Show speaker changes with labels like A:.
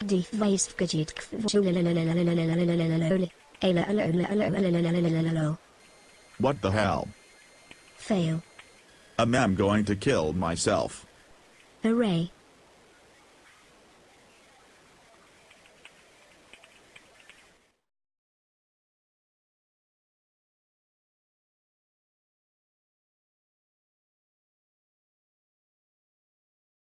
A: Die wijsgejiet.
B: What the hell?
A: Fail.
B: I'm going to kill myself.
A: Hooray.